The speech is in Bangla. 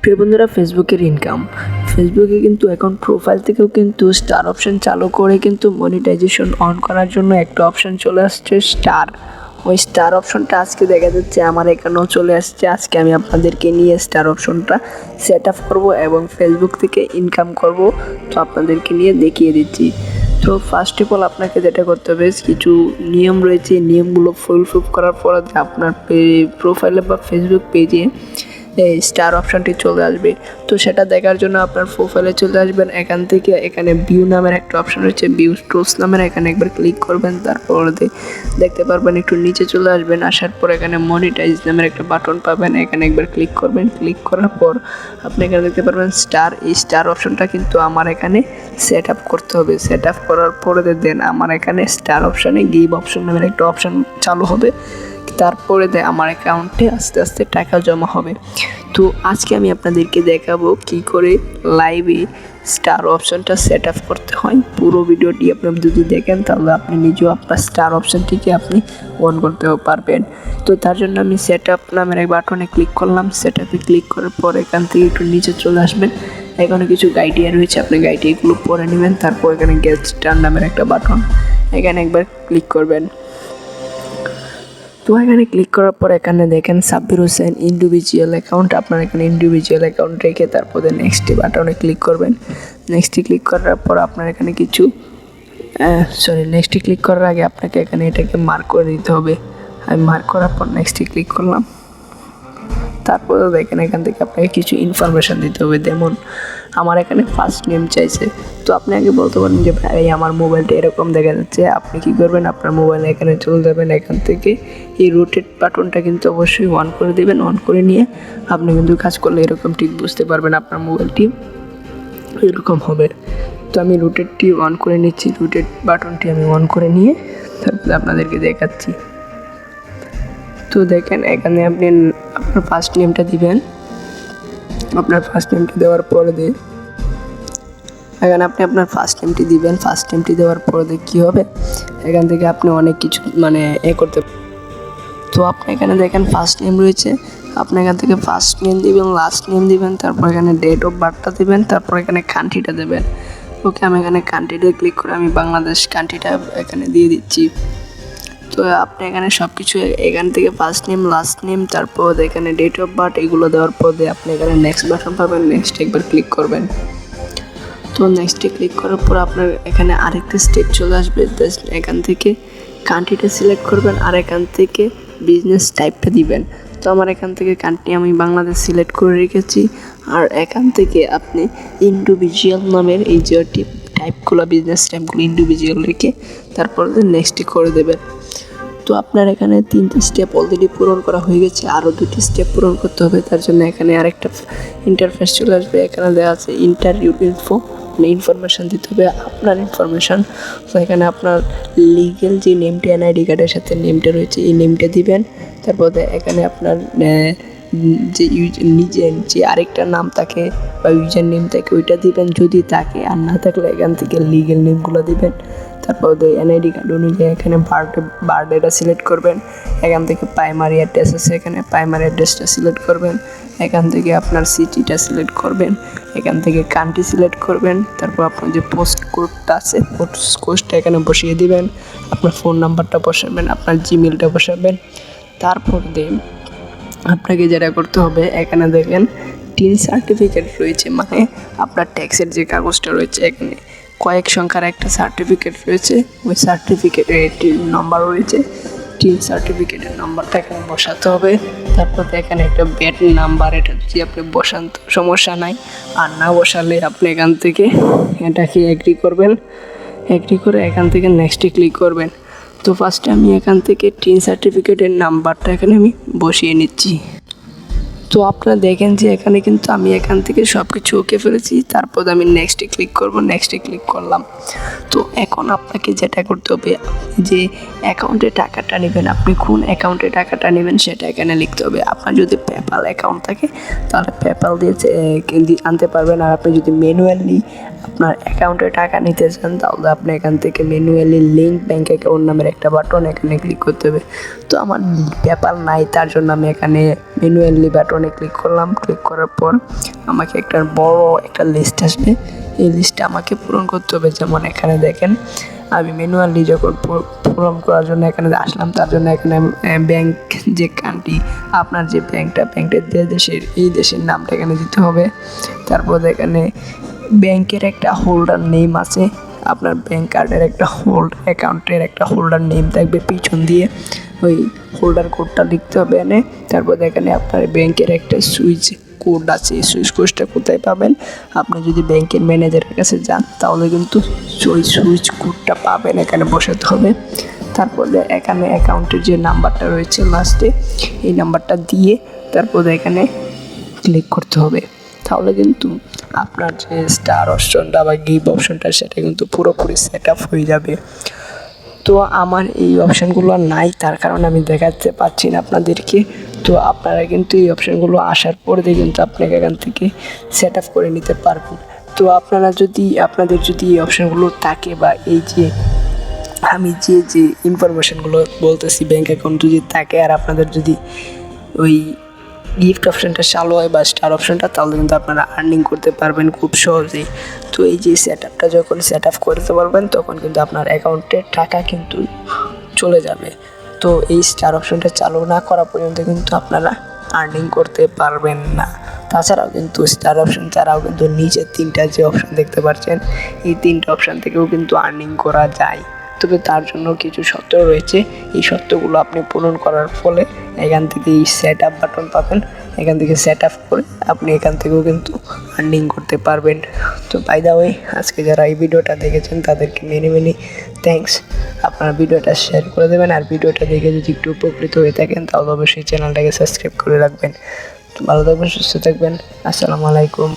প্রিয় বন্ধুরা, ফেসবুকের ইনকাম ফেসবুকে কিন্তু এখন প্রোফাইল থেকেও কিন্তু স্টার অপশন চালু করে কিন্তু মনিটাইজেশন অন করার জন্য একটা অপশন চলে আসছে স্টার। ওই স্টার অপশনটা আজকে দেখা যাচ্ছে আমার এখানেও চলে আসছে। আজকে আমি আপনাদেরকে নিয়ে স্টার অপশনটা সেট আপ করবো এবং ফেসবুক থেকে ইনকাম করব। তো আপনাদেরকে নিয়ে দেখিয়ে দিচ্ছি। তো ফার্স্ট অফ অল আপনাকে যেটা করতে হবে, কিছু নিয়ম রয়েছে, নিয়মগুলো ফুলফিল করার পর আপনার প্রোফাইলে বা ফেসবুক পেজে এই স্টার অপশনটি চলে আসবে। তো সেটা দেখার জন্য আপনার প্রোফাইলে চলে আসবেন। এখান থেকে এখানে ভিউ নামের একটা অপশন রয়েছে, ভিউ স্টোরস নামের, এখানে একবার ক্লিক করবেন। তারপরে দেখতে পারবেন একটু নিচে চলে আসবেন। আসার পর এখানে মনিটাইজ নামের একটা বাটন পাবেন, এখানে একবার ক্লিক করবেন। ক্লিক করার পর আপনি এখানে দেখতে পারবেন স্টার। এই স্টার অপশনটা কিন্তু আমার এখানে সেট আপ করতে হবে। সেট আপ করার পরে দেন আমার এখানে স্টার অপশানে গিভ অপশন নামের একটা অপশন চালু হবে। তারপরে আমার অ্যাকাউন্টে আস্তে আস্তে টাকা জমা হবে। তো আজকে আমি আপনাদেরকে দেখাবো কি করে লাইভে স্টার অপশনটা সেট আপ করতে হয়। পুরো ভিডিওটি আপনি যদি দেখেন তাহলে আপনি নিজেও আপনার স্টার অপশনটিকে আপনি অন করতে পারবেন। তো তার জন্য আমি সেট আপ নামের এক বাটনে ক্লিক করলাম। সেট আপে ক্লিক করার পর এখান থেকে একটু নিচে চলে আসবেন। এখানে কিছু গাইডিয়া রয়েছে, আপনি গাইডিয়াগুলো পড়ে নেবেন। তারপর এখানে গেট স্টার নামের একটা বাটন, এখানে একবার ক্লিক করবেন। তো এখানে ক্লিক করার পর এখানে দেখেন সাব্বির হোসেন ইন্ডিভিজুয়াল অ্যাকাউন্ট। আপনার এখানে ইন্ডিভিজুয়াল অ্যাকাউন্ট রেখে তারপরে নেক্সট বাটনে ক্লিক করবেন। নেক্সটে ক্লিক করার পর আপনার এখানে কিছু নেক্সটে ক্লিক করার আগে আপনাকে এখানে এটাকে মার্ক করে দিতে হবে। আমি মার্ক করার পর নেক্সটে ক্লিক করলাম। তারপরে দেখেন এখান থেকে আপনাকে কিছু ইনফরমেশান দিতে হবে। যেমন আমার এখানে ফার্স্ট নেম চাইছে। তো আপনি আগে বলতে পারেন যে ভাই আমার মোবাইলটা এরকম দেখা যাচ্ছে। আপনি কি করবেন, আপনার মোবাইলে এখানে চলে যাবেন। এখান থেকে এই রোটেট বাটনটা কিন্তু অবশ্যই অন করে দেবেন। অন করে নিয়ে আপনি কিন্তু কাজ করলে এরকম ঠিক বুঝতে পারবেন আপনার মোবাইলটি এরকম হবে। তো আমি রোটেটটি অন করে নিচ্ছি। রোটেট বাটনটি আমি অন করে নিয়ে তারপরে আপনাদেরকে দেখাচ্ছি। তো দেখেন এখানে আপনি আপনার ফার্স্ট নেমটা দিবেন। আপনার ফার্স্ট নেমটি দেওয়ার পরে এখানে আপনি আপনার ফার্স্ট নেমটি দিবেন। ফার্স্ট নেমটি দেওয়ার পরে কী হবে, এখান থেকে আপনি অনেক কিছু করতে। তো আপনি এখানে দেখেন ফার্স্ট নেম রয়েছে, আপনি এখান থেকে ফার্স্ট নেম দিবেন, লাস্ট নেম দিবেন, তারপর এখানে ডেট অফ বার্থটা দেবেন, তারপর এখানে কান্ট্রিটা দেবেন। ওকে, আমি এখানে কান্ট্রিটা ক্লিক করে আমি বাংলাদেশ কান্ট্রিটা এখানে দিয়ে দিচ্ছি। তো আপনি এখানে সব কিছু এখান থেকে ফার্স্ট নেম, লাস্ট নেম, তারপর এখানে ডেট অফ বার্থ এগুলো দেওয়ার পর আপনি এখানে নেক্সট বাটন পাবেন। নেক্সট একবার ক্লিক করবেন। তো নেক্সটে ক্লিক করার পর আপনার এখানে আরেকটা স্টেপ চলে আসবে। এখান থেকে কান্ট্রিটা সিলেক্ট করবেন আর এখান থেকে বিজনেস টাইপটা দিবেন। তো আমার এখান থেকে কান্ট্রি আমি বাংলাদেশ সিলেক্ট করে রেখেছি। আর এখান থেকে আপনি ইন্ডিভিজুয়াল নামের এই যে টাইপগুলো, বিজনেস টাইপগুলো ইন্ডিভিজুয়াল রেখে তারপর নেক্সটে করে দেবেন। তো আপনার এখানে 3টি স্টেপ অলরেডি পূরণ করা হয়ে গেছে, আরও 2টি স্টেপ পূরণ করতে হবে। তার জন্য এখানে আরেকটা ইন্টারফেস চলে আসবে। এখানে দেওয়া আছে ইন্টারভিউ ইনফো, মানে ইনফরমেশান দিতে হবে আপনার ইনফরমেশান। তো এখানে আপনার লিগেল যে নেমটি এনআইডি কার্ডের সাথে নেমটা রয়েছে এই নেমটা দিবেন। তারপর এখানে আপনার যে নিজের যে আরেকটা নাম থাকে বা ইউজার নেম থাকে ওইটা দিবেন যদি থাকে, আর না থাকলে এখান থেকে লিগেল নেমগুলো দিবেন। তারপর এনআইডি কার্ড অনুযায়ী এখানে বার্থডেটা সিলেক্ট করবেন। এখান থেকে প্রাইমারি অ্যাড্রেস আছে, এখানে প্রাইমারি অ্যাড্রেসটা সিলেক্ট করবেন। এখান থেকে আপনার সিটিটা সিলেক্ট করবেন। এখান থেকে কান্ট্রি সিলেক্ট করবেন। তারপর আপনার যে পোস্ট কোডটা আছে পোস্ট কোডটা এখানে বসিয়ে দিবেন। আপনার ফোন নাম্বারটা বসাবেন, আপনার জিমেলটা বসাবেন। তারপর আপনাকে যেটা করতে হবে, এখানে দেখেন টিন সার্টিফিকেট রয়েছে, মানে আপনার ট্যাক্সের যে কাগজটা রয়েছে এখানে কয়েক সংখ্যার একটা সার্টিফিকেট রয়েছে। ওই সার্টিফিকেটের নাম্বার রয়েছে, টিন সার্টিফিকেটের নাম্বারটা এখানে বসাতে হবে। তারপর এখানে একটা ব্যাট নাম্বার, এটা যদি আপনি বসান তো সমস্যা নাই, আর না বসালে আপনি এখান থেকে এটাকে এগ্রি করবেন। এগ্রি করে এখান থেকে নেক্সটে ক্লিক করবেন। তো ফার্স্টে আমি এখান থেকে টিন সার্টিফিকেটের নাম্বারটা এখানে আমি বসিয়ে নিচ্ছি। তো আপনারা দেখেন যে এখানে কিন্তু আমি এখান থেকে সব কিছু ওকে ফেলেছি। তারপর আমি নেক্সটে ক্লিক করব। নেক্সটে ক্লিক করলাম। তো এখন আপনাকে যেটা করতে হবে, যে অ্যাকাউন্টে টাকাটা নেবেন, আপনি কোন অ্যাকাউন্টে টাকাটা নেবেন সেটা এখানে লিখতে হবে। আপনার যদি পেপ্যাল অ্যাকাউন্ট থাকে তাহলে পেপ্যাল দিয়ে আনতে পারবেন। আর আপনি যদি ম্যানুয়ালি আপনার অ্যাকাউন্টে টাকা নিতে চান তাহলে আপনি এখান থেকে ম্যানুয়ালি লিঙ্ক ব্যাঙ্ক অ্যাকাউন্ট নামের একটা বাটন এখানে ক্লিক করতে হবে। তো আমার পেপ্যাল নাই, তার জন্য আমি এখানে ম্যানুয়ালি বাটনে এখানে ক্লিক করলাম। ক্লিক করার পর আমাকে একটা বড় একটা লিস্ট আসবে। এই লিস্টটা আমাকে পূরণ করতে হবে। যেমন এখানে দেখেন আমি ম্যানুয়ালি যখন পূরণ করার জন্য এখানে আসলাম, তার জন্য এখানে ব্যাংক যে কান্ট্রি, আপনার যে ব্যাংকটা যে দেশের, এই দেশের নামটা এখানে দিতে হবে। তারপর এখানে ব্যাংকের একটা হোল্ডার নেম আছে, আপনার ব্যাংক কার্ডের একটা অ্যাকাউন্টের একটা হোল্ডার নেম থাকবে পিছন দিয়ে, ওই হোল্ডার কোডটা লিখতে হবে এনে। তারপর এখানে আপনার ব্যাংকের একটা সুইচ কোড আছে, এই সুইচ কোডটা কোথায় পাবেন? আপনি যদি ব্যাংকের ম্যানেজারের কাছে যান তাহলে কিন্তু ওই সুইচ কোডটা পাবেন, এখানে বসাতে হবে। তারপরে এখানে অ্যাকাউন্টের যে নাম্বারটা রয়েছে লাস্টে, এই নাম্বারটা দিয়ে তারপরে এখানে ক্লিক করতে হবে। তাহলে কিন্তু আপনার যে স্টার অপশনটা বা গিভ অপশনটা, সেটা কিন্তু পুরোপুরি সেট আপ হয়ে যাবে। তো আমার এই অপশানগুলো নাই, তার কারণে আমি দেখাতে পারছি না আপনাদেরকে। তো আপনারা কিন্তু এই অপশানগুলো আসার পরে কিন্তু আপনাকে এখান থেকে সেট আপ করে নিতে পারবেন। তো আপনাদের যদি এই অপশানগুলো থাকে, বা এই যে আমি যে ইনফরমেশনগুলো বলতেছি ব্যাঙ্ক অ্যাকাউন্ট যদি থাকে, আর আপনাদের যদি ওই গিফট অপশানটা চালু হয় বা স্টার অপশানটা, তাহলে কিন্তু আপনারা আর্নিং করতে পারবেন খুব সহজেই। তো এই যে সেট আপটা যখন সেট আপ করতে পারবেন, তখন কিন্তু আপনার অ্যাকাউন্টে টাকা কিন্তু চলে যাবে। তো এই স্টার অপশানটা চালু না করা পর্যন্ত কিন্তু আপনারা আর্নিং করতে পারবেন না। তাছাড়াও কিন্তু স্টার অপশান ছাড়াও কিন্তু নিচের 3টা যে অপশান দেখতে পাচ্ছেন, এই 3টা অপশান থেকেও কিন্তু আর্নিং করা যায়। তবে তার জন্য কিছু শর্ত রয়েছে। এই শর্তগুলো আপনি পূরণ করার ফলে এখান থেকে এই সেট আপ বাটন পাবেন, এখান থেকে সেট আপ করে আপনি এখান থেকেও কিন্তু আর্নিং করতে পারবেন। তো বাই দ্য ওয়ে, আজকে যারা এই ভিডিওটা দেখেছেন তাদেরকে মেনি থ্যাঙ্কস। আপনারা ভিডিওটা শেয়ার করে দেবেন, আর ভিডিওটা দেখে যদি একটু উপকৃত হয়ে থাকেন তাহলে অবশ্যই চ্যানেলটাকে সাবস্ক্রাইব করে রাখবেন। তো ভালো থাকবেন, সুস্থ থাকবেন। আসসালামু আলাইকুম।